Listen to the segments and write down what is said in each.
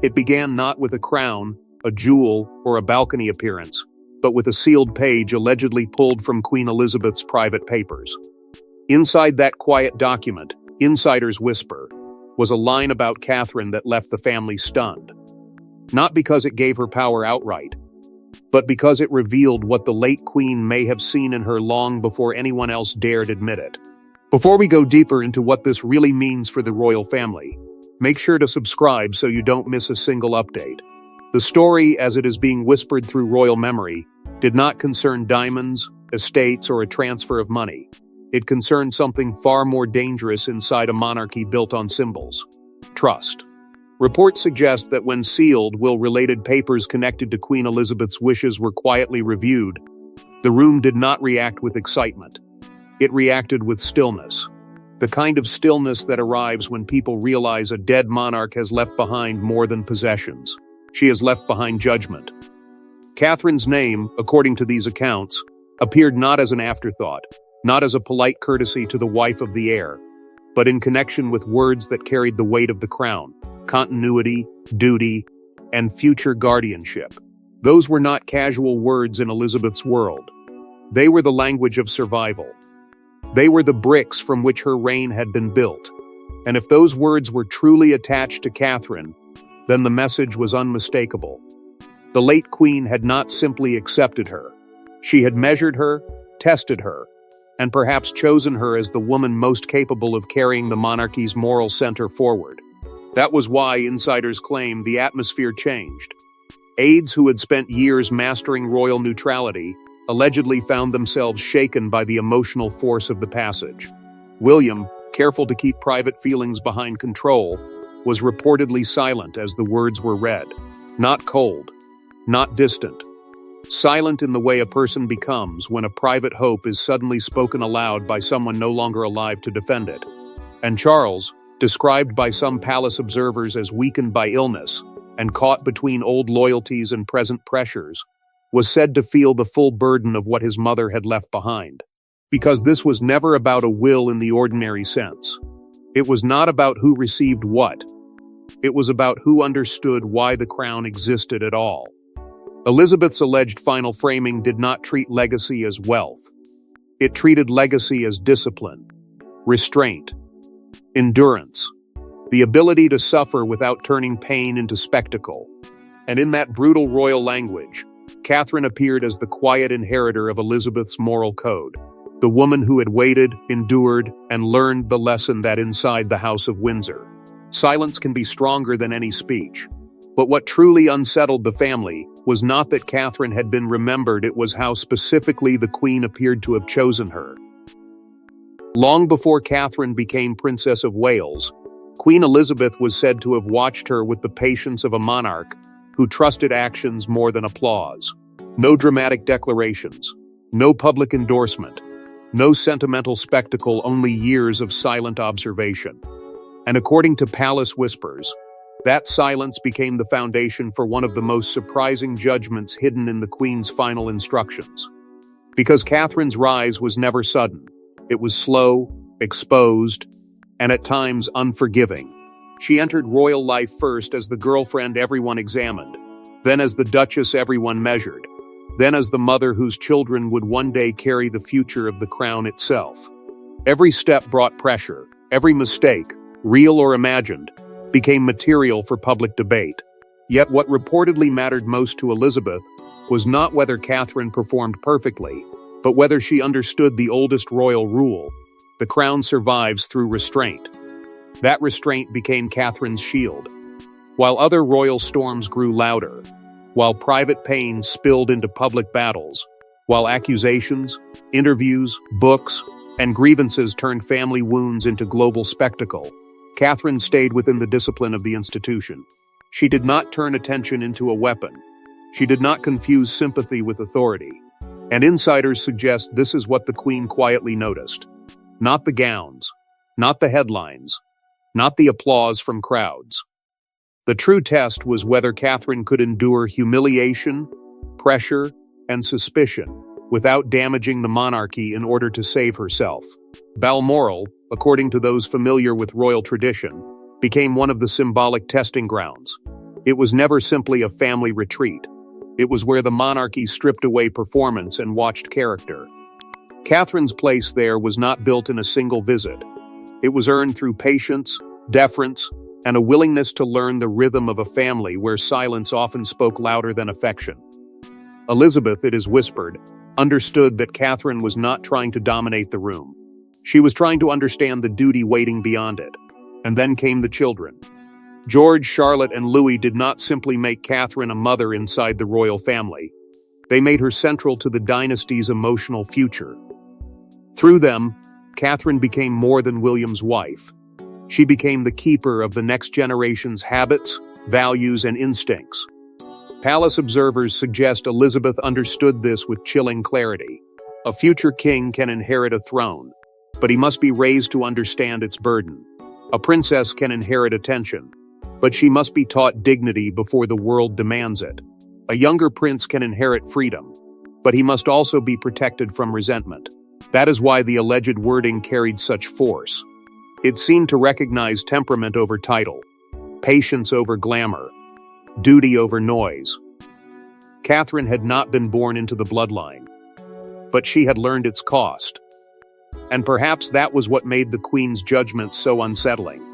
It began not with a crown, a jewel, or a balcony appearance, but with a sealed page allegedly pulled from Queen Elizabeth's private papers. Inside that quiet document, insiders whisper, was a line about Catherine that left the family stunned. Not because it gave her power outright, but because it revealed what the late Queen may have seen in her long before anyone else dared admit it. Before we go deeper into what this really means for the royal family, make sure to subscribe so you don't miss a single update. The story, as it is being whispered through royal memory, did not concern diamonds, estates, or a transfer of money. It concerned something far more dangerous inside a monarchy built on symbols: trust. Reports suggest that when sealed, will-related papers connected to Queen Elizabeth's wishes were quietly reviewed, the room did not react with excitement. It reacted with stillness. The kind of stillness that arrives when people realize a dead monarch has left behind more than possessions. She has left behind judgment. Catherine's name, according to these accounts, appeared not as an afterthought, not as a polite courtesy to the wife of the heir, but in connection with words that carried the weight of the crown: continuity, duty, and future guardianship. Those were not casual words in Elizabeth's world. They were the language of survival. They were the bricks from which her reign had been built. And if those words were truly attached to Catherine, then the message was unmistakable. The late Queen had not simply accepted her. She had measured her, tested her, and perhaps chosen her as the woman most capable of carrying the monarchy's moral center forward. That was why insiders claim the atmosphere changed. Aides who had spent years mastering royal neutrality allegedly found themselves shaken by the emotional force of the passage. William, careful to keep private feelings behind control, was reportedly silent as the words were read. Not cold, not distant. Silent in the way a person becomes when a private hope is suddenly spoken aloud by someone no longer alive to defend it. And Charles, described by some palace observers as weakened by illness and caught between old loyalties and present pressures, was said to feel the full burden of what his mother had left behind. Because this was never about a will in the ordinary sense. It was not about who received what. It was about who understood why the crown existed at all. Elizabeth's alleged final framing did not treat legacy as wealth. It treated legacy as discipline, restraint, endurance, the ability to suffer without turning pain into spectacle. And in that brutal royal language, Catherine appeared as the quiet inheritor of Elizabeth's moral code, the woman who had waited, endured, and learned the lesson that inside the House of Windsor, silence can be stronger than any speech. But what truly unsettled the family was not that Catherine had been remembered, it was how specifically the Queen appeared to have chosen her. Long before Catherine became Princess of Wales, Queen Elizabeth was said to have watched her with the patience of a monarch who trusted actions more than applause. No dramatic declarations, no public endorsement, no sentimental spectacle, only years of silent observation. And according to palace whispers, that silence became the foundation for one of the most surprising judgments hidden in the Queen's final instructions. Because Catherine's rise was never sudden. It was slow, exposed, and at times unforgiving. She entered royal life first as the girlfriend everyone examined, then as the duchess everyone measured, then as the mother whose children would one day carry the future of the crown itself. Every step brought pressure. Every mistake, real or imagined, became material for public debate. Yet what reportedly mattered most to Elizabeth was not whether Catherine performed perfectly, but whether she understood the oldest royal rule: the crown survives through restraint. That restraint became Catherine's shield. While other royal storms grew louder, while private pain spilled into public battles, while accusations, interviews, books, and grievances turned family wounds into global spectacle, Catherine stayed within the discipline of the institution. She did not turn attention into a weapon. She did not confuse sympathy with authority. And insiders suggest this is what the Queen quietly noticed. Not the gowns, not the headlines, not the applause from crowds. The true test was whether Catherine could endure humiliation, pressure, and suspicion without damaging the monarchy in order to save herself. Balmoral, according to those familiar with royal tradition, became one of the symbolic testing grounds. It was never simply a family retreat. It was where the monarchy stripped away performance and watched character. Catherine's place there was not built in a single visit. It was earned through patience, deference, and a willingness to learn the rhythm of a family where silence often spoke louder than affection. Elizabeth, it is whispered, understood that Catherine was not trying to dominate the room. She was trying to understand the duty waiting beyond it. And then came the children. George, Charlotte, and Louis did not simply make Catherine a mother inside the royal family. They made her central to the dynasty's emotional future. Through them, Catherine became more than William's wife. She became the keeper of the next generation's habits, values, and instincts. Palace observers suggest Elizabeth understood this with chilling clarity. A future king can inherit a throne, but he must be raised to understand its burden. A princess can inherit attention, but she must be taught dignity before the world demands it. A younger prince can inherit freedom, but he must also be protected from resentment. That is why the alleged wording carried such force. It seemed to recognize temperament over title, patience over glamour, duty over noise. Catherine had not been born into the bloodline, but she had learned its cost. And perhaps that was what made the Queen's judgment so unsettling.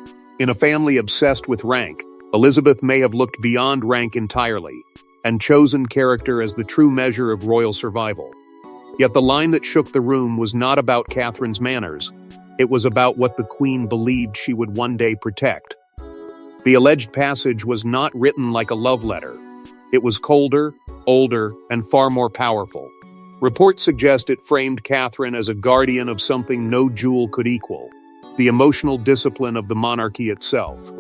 In a family obsessed with rank, Elizabeth may have looked beyond rank entirely and chosen character as the true measure of royal survival. Yet the line that shook the room was not about Catherine's manners. It was about what the Queen believed she would one day protect. The alleged passage was not written like a love letter. It was colder, older, and far more powerful. Reports suggest it framed Catherine as a guardian of something no jewel could equal, the emotional discipline of the monarchy itself.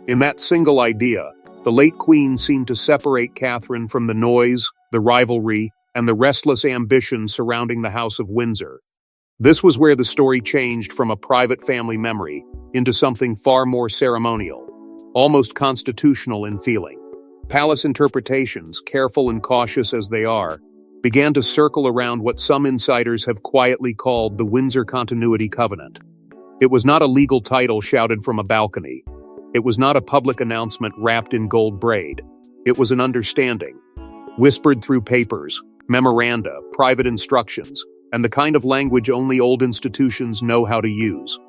In that single idea, the late Queen seemed to separate Catherine from the noise, the rivalry, and the restless ambition surrounding the House of Windsor. This was where the story changed from a private family memory into something far more ceremonial, almost constitutional in feeling. Palace interpretations, careful and cautious as they are, began to circle around what some insiders have quietly called the Windsor Continuity Covenant. It was not a legal title shouted from a balcony. It was not a public announcement wrapped in gold braid. It was an understanding, whispered through papers, memoranda, private instructions, and the kind of language only old institutions know how to use.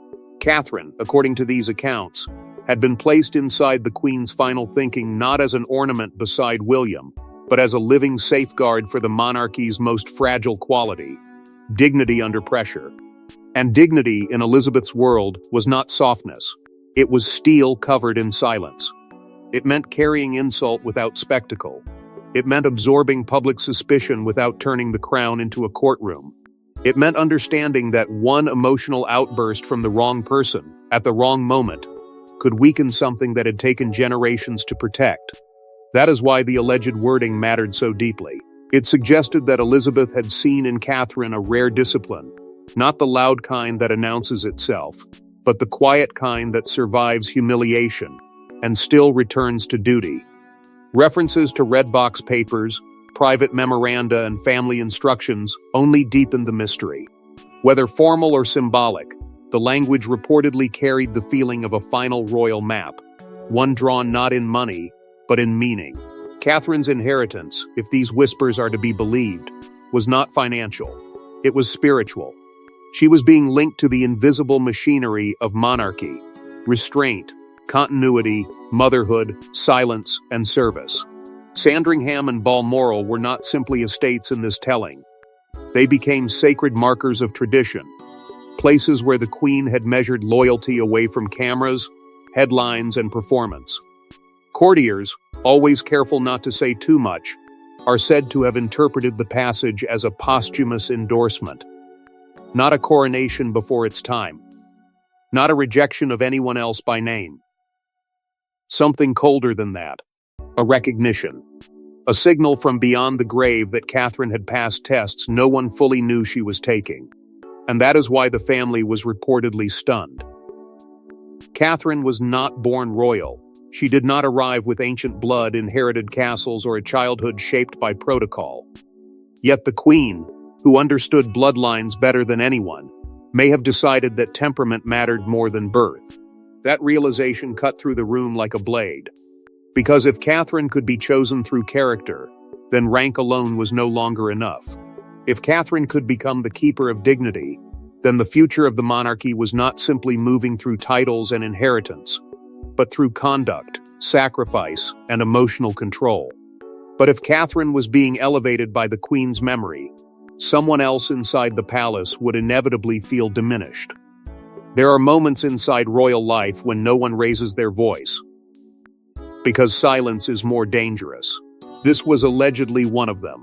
Catherine, according to these accounts, had been placed inside the Queen's final thinking not as an ornament beside William, but as a living safeguard for the monarchy's most fragile quality, dignity under pressure. And dignity in Elizabeth's world was not softness. It was steel covered in silence. It meant carrying insult without spectacle. It meant absorbing public suspicion without turning the crown into a courtroom. It meant understanding that one emotional outburst from the wrong person, at the wrong moment, could weaken something that had taken generations to protect. That is why the alleged wording mattered so deeply. It suggested that Elizabeth had seen in Catherine a rare discipline, not the loud kind that announces itself, but the quiet kind that survives humiliation and still returns to duty. References to red box papers, private memoranda, and family instructions only deepened the mystery. Whether formal or symbolic, the language reportedly carried the feeling of a final royal map, one drawn not in money, but in meaning. Catherine's inheritance, if these whispers are to be believed, was not financial. It was spiritual. She was being linked to the invisible machinery of monarchy, restraint, continuity, motherhood, silence, and service. Sandringham and Balmoral were not simply estates in this telling. They became sacred markers of tradition, places where the Queen had measured loyalty away from cameras, headlines, and performance. Courtiers, always careful not to say too much, are said to have interpreted the passage as a posthumous endorsement, not a coronation before its time, not a rejection of anyone else by name. Something colder than that, a recognition, a signal from beyond the grave that Catherine had passed tests no one fully knew she was taking. And that is why the family was reportedly stunned. Catherine was not born royal. She did not arrive with ancient blood, inherited castles, or a childhood shaped by protocol. Yet the Queen, who understood bloodlines better than anyone, may have decided that temperament mattered more than birth. That realization cut through the room like a blade. Because if Catherine could be chosen through character, then rank alone was no longer enough. If Catherine could become the keeper of dignity, then the future of the monarchy was not simply moving through titles and inheritance, but through conduct, sacrifice, and emotional control. But if Catherine was being elevated by the Queen's memory, someone else inside the palace would inevitably feel diminished. There are moments inside royal life when no one raises their voice, because silence is more dangerous. This was allegedly one of them.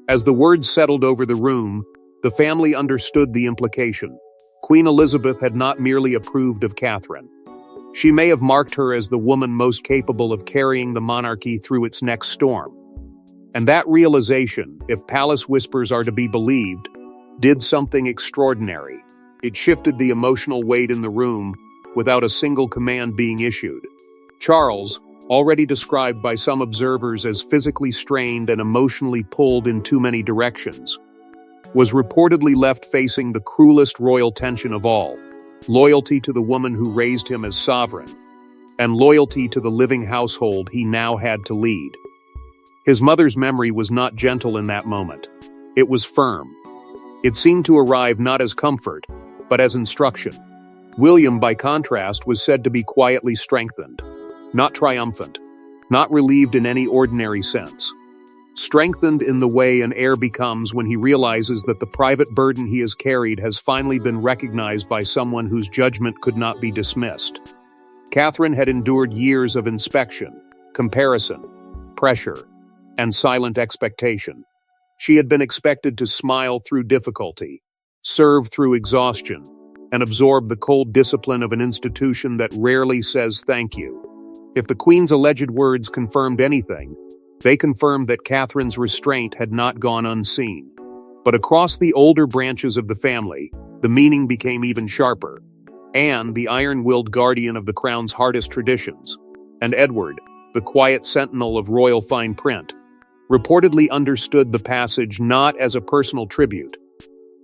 As the words settled over the room, the family understood the implication. Queen Elizabeth had not merely approved of Catherine. She may have marked her as the woman most capable of carrying the monarchy through its next storm. And that realization, if palace whispers are to be believed, did something extraordinary. It shifted the emotional weight in the room without a single command being issued. Charles, already described by some observers as physically strained and emotionally pulled in too many directions, was reportedly left facing the cruelest royal tension of all: loyalty to the woman who raised him as sovereign, and loyalty to the living household he now had to lead. His mother's memory was not gentle in that moment. It was firm. It seemed to arrive not as comfort, but as instruction. William, by contrast, was said to be quietly strengthened, not triumphant, not relieved in any ordinary sense. Strengthened in the way an heir becomes when he realizes that the private burden he has carried has finally been recognized by someone whose judgment could not be dismissed. Catherine had endured years of inspection, comparison, pressure, and silent expectation. She had been expected to smile through difficulty, serve through exhaustion, and absorb the cold discipline of an institution that rarely says thank you. If the Queen's alleged words confirmed anything, they confirmed that Catherine's restraint had not gone unseen. But across the older branches of the family, the meaning became even sharper. Anne, the iron-willed guardian of the crown's hardest traditions, and Edward, the quiet sentinel of royal fine print, reportedly understood the passage not as a personal tribute,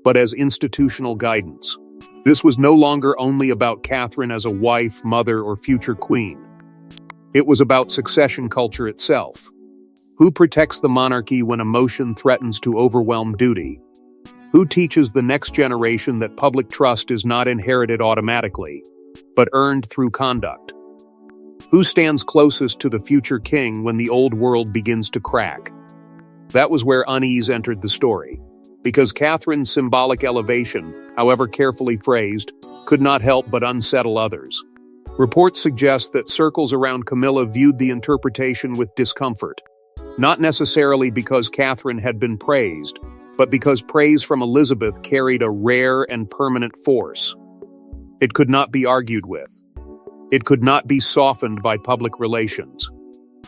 but as institutional guidance. This was no longer only about Catherine as a wife, mother, or future queen. It was about succession culture itself. Who protects the monarchy when emotion threatens to overwhelm duty? Who teaches the next generation that public trust is not inherited automatically, but earned through conduct? Who stands closest to the future king when the old world begins to crack? That was where unease entered the story, because Catherine's symbolic elevation, however carefully phrased, could not help but unsettle others. Reports suggest that circles around Camilla viewed the interpretation with discomfort, not necessarily because Catherine had been praised, but because praise from Elizabeth carried a rare and permanent force. It could not be argued with. It could not be softened by public relations.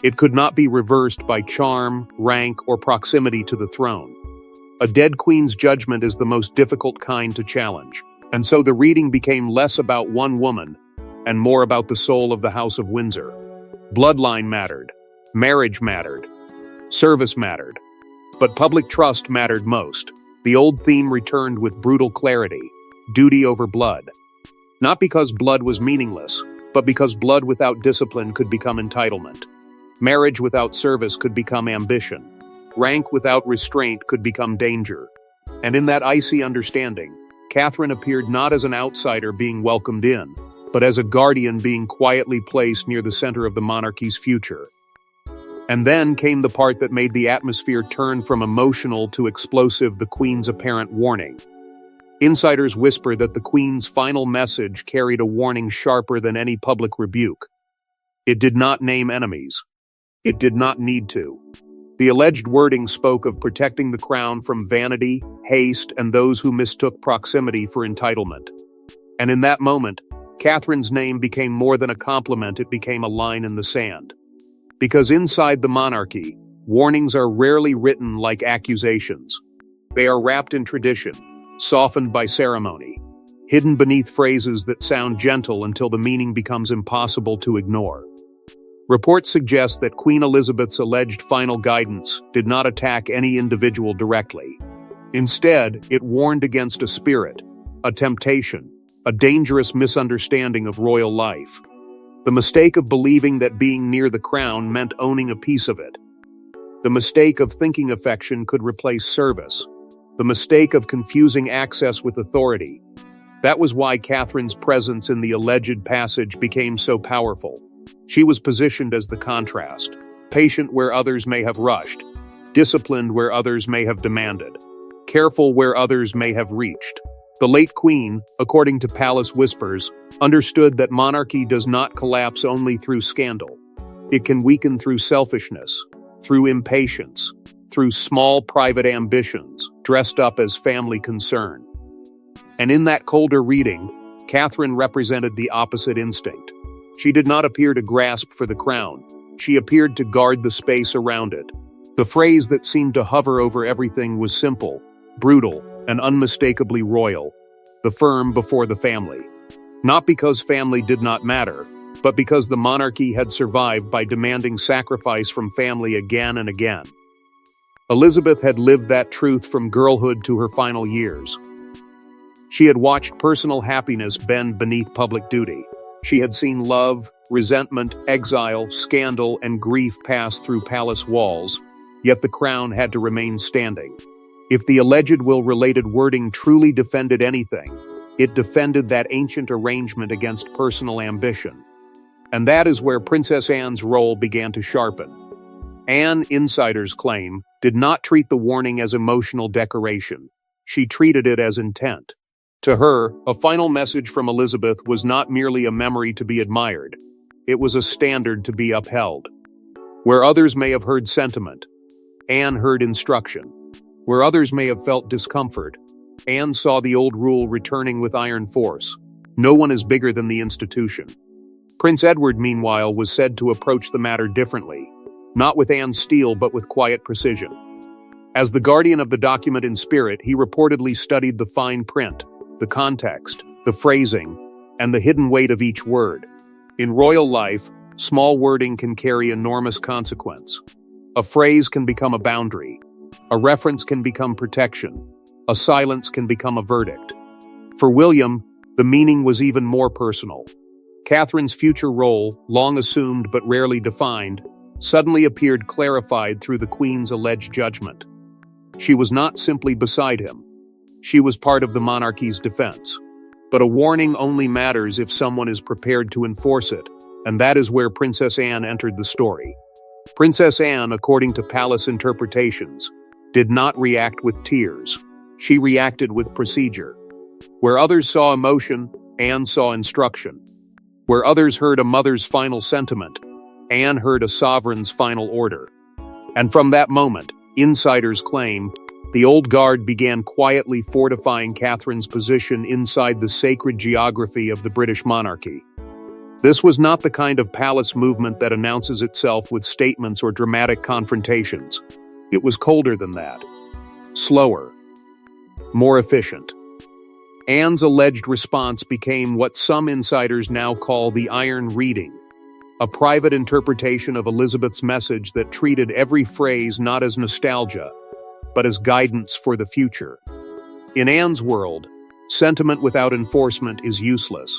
It could not be reversed by charm, rank, or proximity to the throne. A dead queen's judgment is the most difficult kind to challenge, and so the reading became less about one woman and more about the soul of the House of Windsor. Bloodline mattered, marriage mattered, service mattered, but public trust mattered most. The old theme returned with brutal clarity: duty over blood. Not because blood was meaningless, but because blood without discipline could become entitlement. Marriage without service could become ambition. Rank without restraint could become danger. And in that icy understanding, Catherine appeared not as an outsider being welcomed in, but as a guardian being quietly placed near the center of the monarchy's future. And then came the part that made the atmosphere turn from emotional to explosive: the Queen's apparent warning. Insiders whisper that the Queen's final message carried a warning sharper than any public rebuke. It did not name enemies. It did not need to. The alleged wording spoke of protecting the crown from vanity, haste, and those who mistook proximity for entitlement. And in that moment, Catherine's name became more than a compliment, it became a line in the sand. Because inside the monarchy, warnings are rarely written like accusations. They are wrapped in tradition, softened by ceremony, hidden beneath phrases that sound gentle until the meaning becomes impossible to ignore. Reports suggest that Queen Elizabeth's alleged final guidance did not attack any individual directly. Instead, it warned against a spirit, a temptation, a dangerous misunderstanding of royal life. The mistake of believing that being near the crown meant owning a piece of it. The mistake of thinking affection could replace service. The mistake of confusing access with authority. That was why Catherine's presence in the alleged passage became so powerful. She was positioned as the contrast, patient where others may have rushed, disciplined where others may have demanded, careful where others may have reached. The late queen, according to palace whispers, understood that monarchy does not collapse only through scandal. It can weaken through selfishness, through impatience, through small private ambitions, dressed up as family concern. And in that colder reading, Catherine represented the opposite instinct. She did not appear to grasp for the crown. She appeared to guard the space around it. The phrase that seemed to hover over everything was simple, brutal, and unmistakably royal: the firm before the family. Not because family did not matter, but because the monarchy had survived by demanding sacrifice from family again and again. Elizabeth had lived that truth from girlhood to her final years. She had watched personal happiness bend beneath public duty. She had seen love, resentment, exile, scandal, and grief pass through palace walls, yet the crown had to remain standing. If the alleged will-related wording truly defended anything, it defended that ancient arrangement against personal ambition. And that is where Princess Anne's role began to sharpen. Anne, insiders claim, did not treat the warning as emotional decoration. She treated it as intent. To her, a final message from Elizabeth was not merely a memory to be admired. It was a standard to be upheld. Where others may have heard sentiment, Anne heard instruction. Where others may have felt discomfort, Anne saw the old rule returning with iron force. No one is bigger than the institution. Prince Edward, meanwhile, was said to approach the matter differently, not with Anne's steel but with quiet precision. As the guardian of the document in spirit, he reportedly studied the fine print, the context, the phrasing, and the hidden weight of each word. In royal life, small wording can carry enormous consequence. A phrase can become a boundary. A reference can become protection. A silence can become a verdict. For William, the meaning was even more personal. Catherine's future role, long assumed but rarely defined, suddenly appeared clarified through the Queen's alleged judgment. She was not simply beside him. She was part of the monarchy's defense. But a warning only matters if someone is prepared to enforce it, and that is where Princess Anne entered the story. Princess Anne, according to palace interpretations, did not react with tears. She reacted with procedure. Where others saw emotion, Anne saw instruction. Where others heard a mother's final sentiment, Anne heard a sovereign's final order. And from that moment, insiders claim, the old guard began quietly fortifying Catherine's position inside the sacred geography of the British monarchy. This was not the kind of palace movement that announces itself with statements or dramatic confrontations. It was colder than that. Slower. More efficient. Anne's alleged response became what some insiders now call the Iron Reading, a private interpretation of Elizabeth's message that treated every phrase not as nostalgia, but as guidance for the future. In Anne's world, sentiment without enforcement is useless.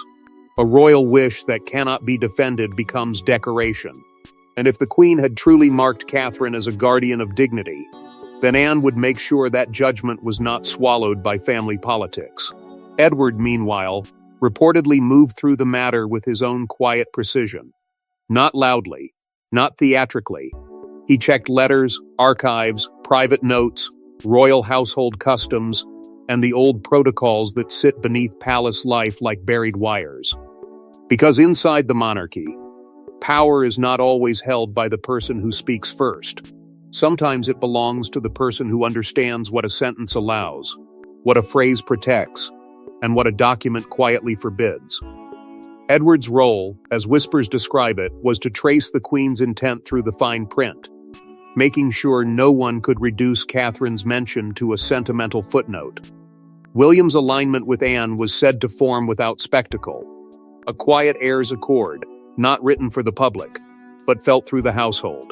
A royal wish that cannot be defended becomes decoration. And if the Queen had truly marked Catherine as a guardian of dignity, then Anne would make sure that judgment was not swallowed by family politics. Edward, meanwhile, reportedly moved through the matter with his own quiet precision. Not loudly, not theatrically. He checked letters, archives, private notes, royal household customs, and the old protocols that sit beneath palace life like buried wires. Because inside the monarchy, power is not always held by the person who speaks first. Sometimes it belongs to the person who understands what a sentence allows, what a phrase protects, and what a document quietly forbids. Edward's role, as whispers describe it, was to trace the Queen's intent through the fine print, making sure no one could reduce Catherine's mention to a sentimental footnote. William's alignment with Anne was said to form without spectacle, a quiet heirs accord, not written for the public, but felt through the household.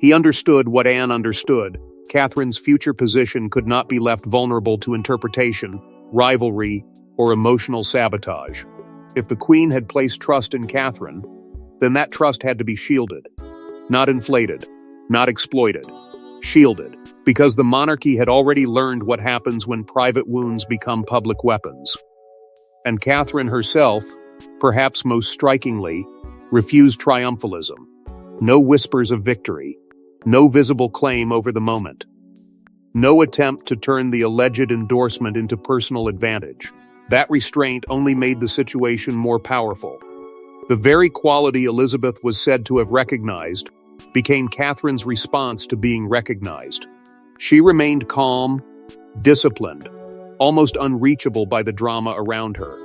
He understood what Anne understood. Catherine's future position could not be left vulnerable to interpretation, rivalry, or emotional sabotage. If the Queen had placed trust in Catherine, then that trust had to be shielded. Not inflated, not exploited. Shielded, because the monarchy had already learned what happens when private wounds become public weapons. And Catherine herself, perhaps most strikingly, refused triumphalism. No whispers of victory, no visible claim over the moment. No attempt to turn the alleged endorsement into personal advantage. That restraint only made the situation more powerful. The very quality Elizabeth was said to have recognized became Catherine's response to being recognized. She remained calm, disciplined, almost unreachable by the drama around her.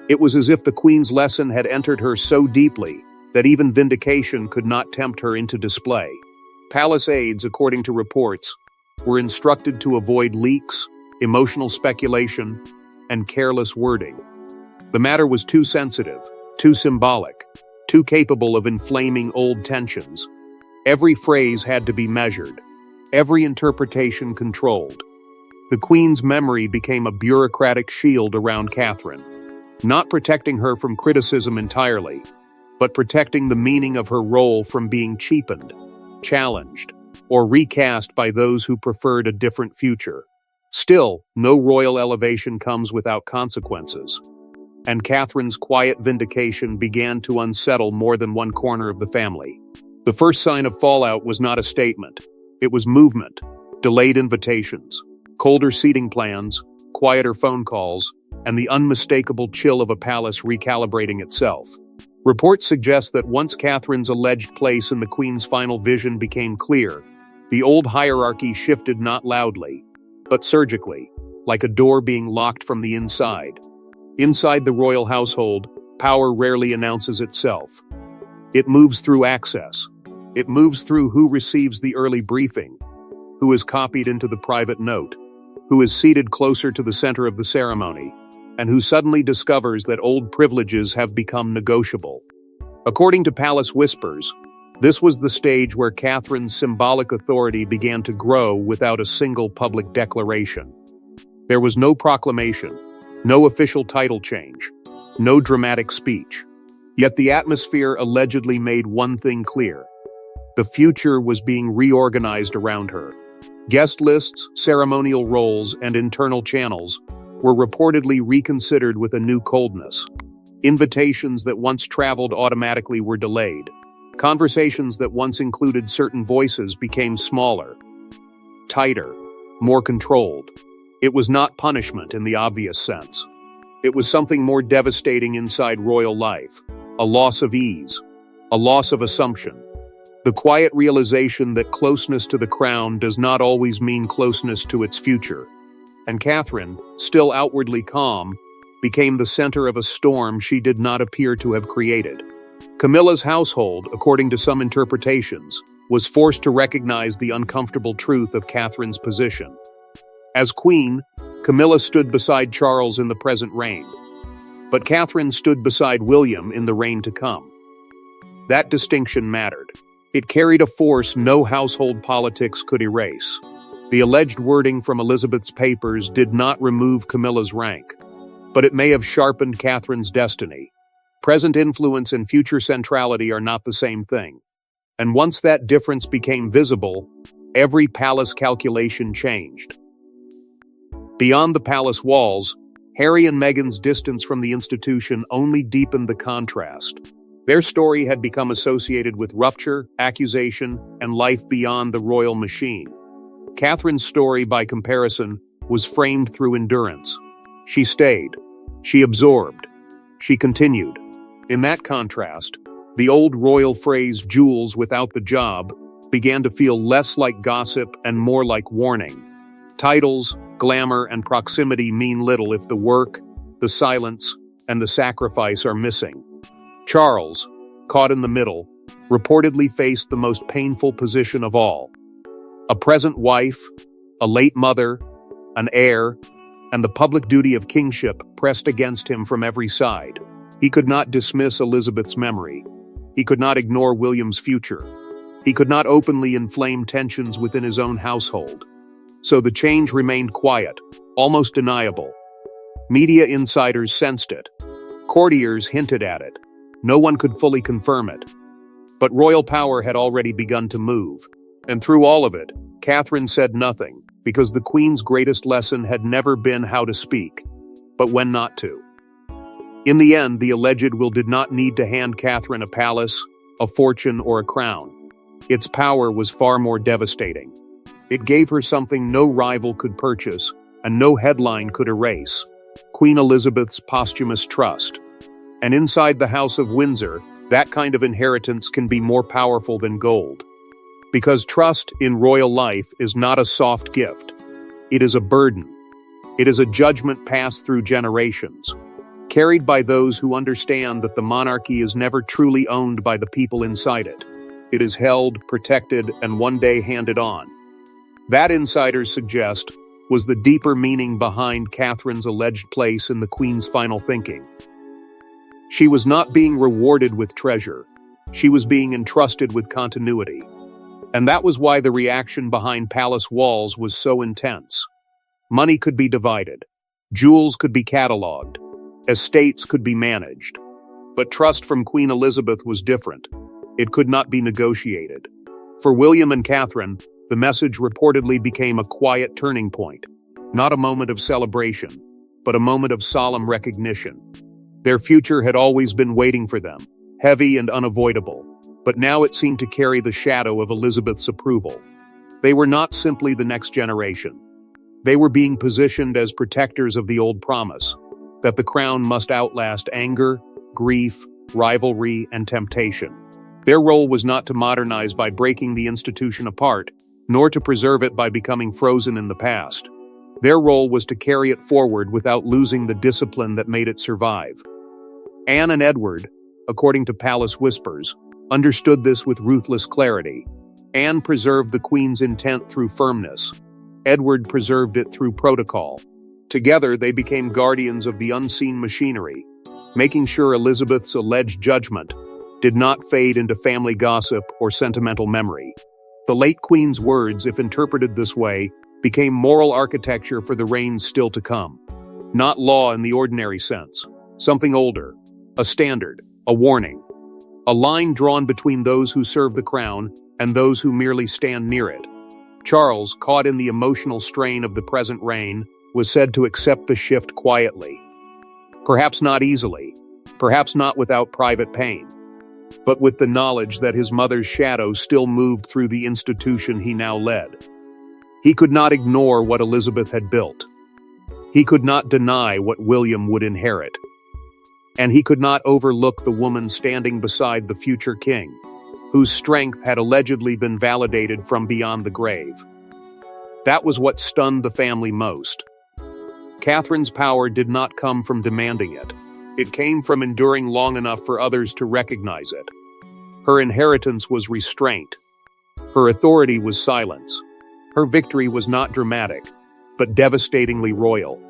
It was as if the Queen's lesson had entered her so deeply that even vindication could not tempt her into display. Palace aides, according to reports, were instructed to avoid leaks, emotional speculation, and careless wording. The matter was too sensitive, too symbolic, too capable of inflaming old tensions. Every phrase had to be measured, every interpretation controlled. The Queen's memory became a bureaucratic shield around Catherine, not protecting her from criticism entirely, but protecting the meaning of her role from being cheapened, challenged, or recast by those who preferred a different future. Still, no royal elevation comes without consequences, and Catherine's quiet vindication began to unsettle more than one corner of the family. The first sign of fallout was not a statement. It was movement, delayed invitations, colder seating plans, quieter phone calls, and the unmistakable chill of a palace recalibrating itself. Reports suggest that once Catherine's alleged place in the Queen's final vision became clear, the old hierarchy shifted not loudly, but surgically, like a door being locked from the inside. Inside the royal household, power rarely announces itself. It moves through access. It moves through who receives the early briefing, who is copied into the private note, who is seated closer to the center of the ceremony, and who suddenly discovers that old privileges have become negotiable. According to palace whispers, this was the stage where Catherine's symbolic authority began to grow without a single public declaration. There was no proclamation, no official title change, no dramatic speech. Yet the atmosphere allegedly made one thing clear. The future was being reorganized around her. Guest lists, ceremonial roles, and internal channels were reportedly reconsidered with a new coldness. Invitations that once traveled automatically were delayed. Conversations that once included certain voices became smaller, tighter, more controlled. It was not punishment in the obvious sense. It was something more devastating inside royal life, a loss of ease, a loss of assumption. The quiet realization that closeness to the crown does not always mean closeness to its future. And Catherine, still outwardly calm, became the center of a storm she did not appear to have created. Camilla's household, according to some interpretations, was forced to recognize the uncomfortable truth of Catherine's position. As queen, Camilla stood beside Charles in the present reign, but Catherine stood beside William in the reign to come. That distinction mattered. It carried a force no household politics could erase. The alleged wording from Elizabeth's papers did not remove Camilla's rank, but it may have sharpened Catherine's destiny. Present influence and future centrality are not the same thing. And once that difference became visible, every palace calculation changed. Beyond the palace walls, Harry and Meghan's distance from the institution only deepened the contrast. Their story had become associated with rupture, accusation, and life beyond the royal machine. Catherine's story, by comparison, was framed through endurance. She stayed. She absorbed. She continued. In that contrast, the old royal phrase, "jewels without the job," began to feel less like gossip and more like warning. Titles, glamour, and proximity mean little if the work, the silence, and the sacrifice are missing. Charles, caught in the middle, reportedly faced the most painful position of all. A present wife, a late mother, an heir, and the public duty of kingship pressed against him from every side. He could not dismiss Elizabeth's memory. He could not ignore William's future. He could not openly inflame tensions within his own household. So the change remained quiet, almost deniable. Media insiders sensed it. Courtiers hinted at it. No one could fully confirm it. But royal power had already begun to move. And through all of it, Catherine said nothing, because the Queen's greatest lesson had never been how to speak, but when not to. In the end, the alleged will did not need to hand Catherine a palace, a fortune, or a crown. Its power was far more devastating. It gave her something no rival could purchase, and no headline could erase: Queen Elizabeth's posthumous trust. And inside the House of Windsor, that kind of inheritance can be more powerful than gold. Because trust in royal life is not a soft gift. It is a burden. It is a judgment passed through generations, carried by those who understand that the monarchy is never truly owned by the people inside it. It is held, protected, and one day handed on. That, insiders suggest, was the deeper meaning behind Catherine's alleged place in the Queen's final thinking. She was not being rewarded with treasure. She was being entrusted with continuity. And that was why the reaction behind palace walls was so intense. Money could be divided. Jewels could be catalogued. Estates could be managed. But trust from Queen Elizabeth was different. It could not be negotiated. For William and Catherine, the message reportedly became a quiet turning point. Not a moment of celebration, but a moment of solemn recognition. Their future had always been waiting for them, heavy and unavoidable, but now it seemed to carry the shadow of Elizabeth's approval. They were not simply the next generation. They were being positioned as protectors of the old promise, that the crown must outlast anger, grief, rivalry, and temptation. Their role was not to modernize by breaking the institution apart, nor to preserve it by becoming frozen in the past. Their role was to carry it forward without losing the discipline that made it survive. Anne and Edward, according to palace whispers, understood this with ruthless clarity. Anne preserved the Queen's intent through firmness. Edward preserved it through protocol. Together, they became guardians of the unseen machinery, making sure Elizabeth's alleged judgment did not fade into family gossip or sentimental memory. The late Queen's words, if interpreted this way, became moral architecture for the reigns still to come. Not law in the ordinary sense, something older, a standard, a warning, a line drawn between those who serve the crown and those who merely stand near it. Charles, caught in the emotional strain of the present reign, was said to accept the shift quietly. Perhaps not easily, perhaps not without private pain, but with the knowledge that his mother's shadow still moved through the institution he now led. He could not ignore what Elizabeth had built. He could not deny what William would inherit. And he could not overlook the woman standing beside the future king, whose strength had allegedly been validated from beyond the grave. That was what stunned the family most. Catherine's power did not come from demanding it. It came from enduring long enough for others to recognize it. Her inheritance was restraint. Her authority was silence. Her victory was not dramatic, but devastatingly royal.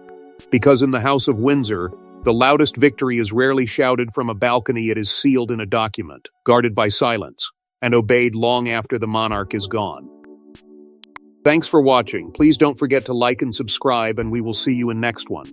Because in the House of Windsor, the loudest victory is rarely shouted from a balcony. It is sealed in a document, guarded by silence, and obeyed long after the monarch is gone. Thanks for watching. Please don't forget to like and subscribe, and we will see you in next one.